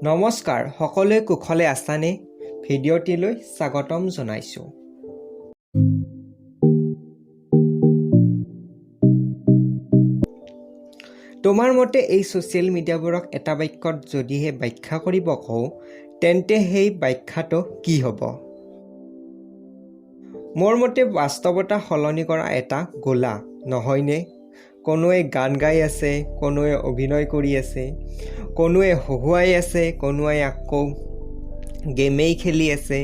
নমস্কাৰ, সকলোৱে কুশলে আছানে? ভিডিঅ'টিলৈ স্বাগতম জনাইছোঁ। তোমাৰ মতে এই ছ'চিয়েল মিডিয়াবোৰক এটা বাক্যত যদিহে ব্যাখ্যা কৰিব কওঁ, তেন্তে সেই ব্যাখ্যাটো কি হ'ব? মোৰ মতে বাস্তৱতা সলনি কৰা এটা গোলা, নহয়নে? কোনোৱে গান গাই আছে, কোনোৱে অভিনয় কৰি আছে, কোনোৱে হহুৱাই আছে, কোনোৱে আকৌ গেমেই খেলি আছে,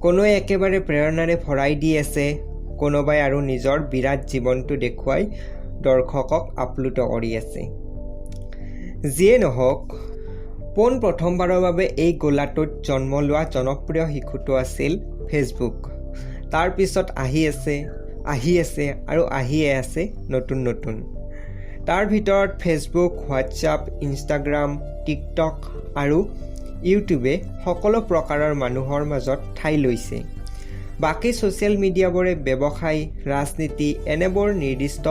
কোনোৱে একেবাৰে প্ৰেৰণাৰে ভৰাই দি আছে, কোনোবাই আৰু নিজৰ বিৰাট জীৱনটো দেখুৱাই দৰ্শকক আপ্লুত কৰি আছে। যিয়ে নহওক, পোন প্ৰথমবাৰৰ বাবে এই গোলাটোত জন্ম লোৱা জনপ্ৰিয় শিশুটো আছিল ফেচবুক। তাৰ পিছত আহি আছে আৰু আহিয়ে আছে নতুন। তাৰ ভিতৰত ফেচবুক, হোৱাটছআপ, ইনষ্টাগ্ৰাম, টিকটক আৰু ইউটিউবে সকলো প্ৰকাৰৰ মানুহৰ মাজত ঠাই লৈছে। বাকী ছ'চিয়েল মিডিয়াবোৰে ব্যৱসায়, ৰাজনীতি এনেবোৰ নিৰ্দিষ্ট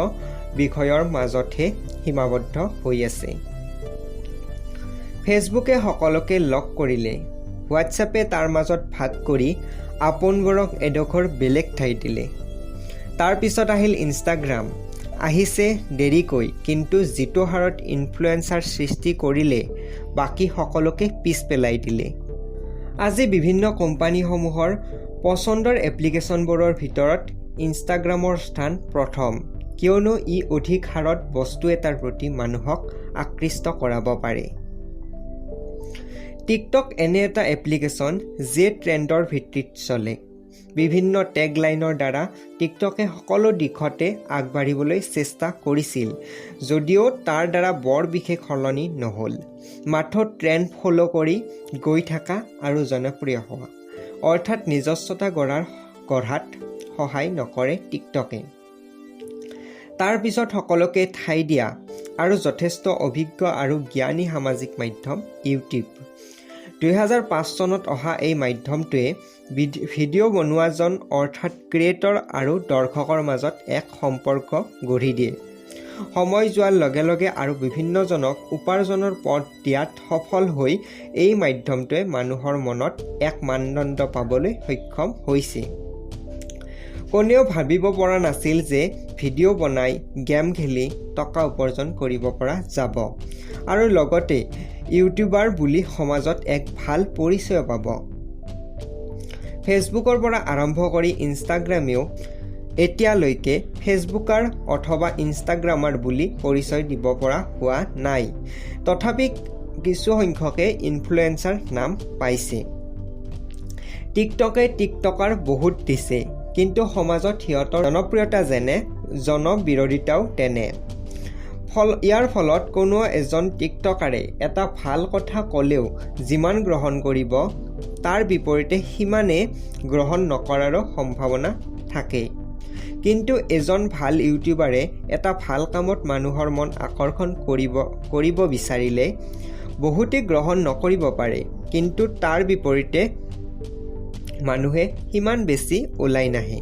বিষয়ৰ মাজতহে সীমাবদ্ধ হৈ আছে। ফেচবুকে সকলোকে লগ কৰিলে, হোৱাটছআপে তাৰ মাজত ভাগ কৰি আপোনবোৰক এডোখৰ বেলেগ ঠাই দিলে। তাৰ পিছত আহিল ইনষ্টাগ্ৰাম, আহিছে দেৰিকৈ, কিন্তু যিটো হাৰত ইনফ্লুৱেঞ্চাৰ সৃষ্টি কৰিলে, বাকী সকলোকে পিছ পেলাই দিলে। আজি বিভিন্ন কোম্পানীসমূহৰ পচন্দৰ এপ্লিকেশ্যনবোৰৰ ভিতৰত ইনষ্টাগ্ৰামৰ স্থান প্ৰথম, কিয়নো ই অধিক হাৰত বস্তু এটাৰ প্ৰতি মানুহক আকৃষ্ট কৰাব পাৰে। টিকটক এনে এটা এপ্লিকেশ্যন যিয়ে ট্ৰেণ্ডৰ ভিত্তিত চলে। বিভিন্ন টেগ লাইনৰ দ্বাৰা টিকটকে সকলো দিশতে আগবাঢ়িবলৈ চেষ্টা কৰিছিল, যদিও তাৰ দ্বাৰা বৰ বিশেষ সলনি নহ'ল। মাথো ট্ৰেণ্ড ফ'ল' কৰি গৈ থকা আৰু জনপ্ৰিয় হোৱা, অৰ্থাৎ নিজস্বতা গঢ়াত সহায় নকৰে টিকটকে। তাৰ পিছত সকলোকে ঠাই দিয়া আৰু যথেষ্ট অভিজ্ঞ আৰু জ্ঞানী সামাজিক মাধ্যম ইউটিউব। 2005 চনত অহা এই মাধ্যমটোৱে ভিডিঅ' বনোৱাজন অৰ্থাৎ ক্ৰিয়েটৰ আৰু দৰ্শকৰ মাজত এক সম্পৰ্ক গঢ়ি দিয়ে। সময় যোৱাৰ লগে লগে আৰু বিভিন্নজনক উপাৰ্জনৰ পথ দিয়াত সফল হৈ এই মাধ্যমটোৱে মানুহৰ মনত এক মানদণ্ড পাবলৈ সক্ষম হৈছে। কোনেও ভাবিব পৰা নাছিল যে ভিডিঅ' বনাই, গেম খেলি টকা উপাৰ্জন কৰিব পৰা যাব আৰু লগতে ইউটিউবাৰ বুলি সমাজত এক ভাল পৰিচয় পাব। ফেচবুকৰ পৰা আৰম্ভ কৰি ইনষ্টাগ্ৰামেও এতিয়ালৈকে ফেচবুকাৰ অথবা ইনষ্টাগ্ৰামাৰ বুলি পৰিচয় দিব পৰা হোৱা নাই। তথাপি কিছু সংখ্যকে ইনফ্লুৱেঞ্চাৰ নাম পাইছে। টিকটকে টিকটকাৰ বহুত দিছে, কিন্তু সমাজত সিহঁতৰ জনপ্ৰিয়তা যেনে, জনবিৰোধিতাও তেনে। ইয়াৰ ফলত কোনো এজন টিকটকাৰে এটা ভাল কথা ক'লেও যিমান গ্ৰহণ কৰিব, তাৰ বিপৰীতে সিমানে গ্ৰহণ নকৰাৰো সম্ভাৱনা থাকে। কিন্তু এজন ভাল ইউটিউবাৰে এটা ভাল কামত মানুহৰ মন আকৰ্ষণ কৰিব বিচাৰিলে বহুতে গ্ৰহণ নকৰিব পাৰে, কিন্তু তাৰ বিপৰীতে মানুহে সিমান বেছি ওলাই নাহে।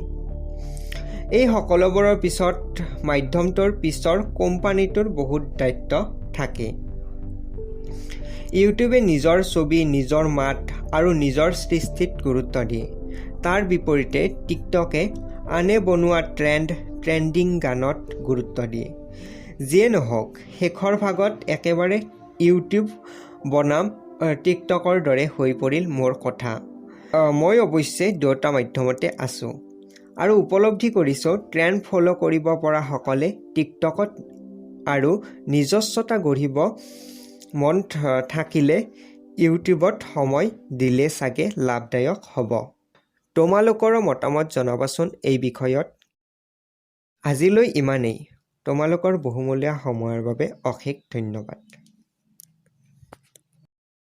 এই সকলোবোৰৰ পিছত মাধ্যমটোৰ পিছৰ কোম্পানীটোৰ বহুত দায়িত্ব থাকে। ইউটিউবে নিজৰ ছবি, নিজৰ মাত আৰু নিজৰ সৃষ্টিত গুৰুত্ব দিয়ে। তাৰ বিপৰীতে টিকটকে আনে বনোৱা ট্ৰেণ্ডিং গানত গুৰুত্ব দিয়ে। যিয়ে নহওক, শেষৰ ভাগত একেবাৰে ইউটিউব বনাম টিকটকৰ দৰে হৈ পৰিল মোৰ কথা। মই অৱশ্যে দুয়োটা মাধ্যমতে আছোঁ আৰু উপলব্ধি কৰিছোঁ ট্ৰেণ্ড ফ'ল' কৰিব পৰা সকলে টিকটকত আৰু নিজস্বতা গঢ়িব মন থাকিলে ইউটিউবত সময় দিলে চাগে লাভদায়ক হ'ব। তোমালোকৰো মতামত জনাবাচোন এই বিষয়ত। আজিলৈ ইমানেই। তোমালোকৰ বহুমূলীয়া সময়ৰ বাবে অশেষ ধন্যবাদ।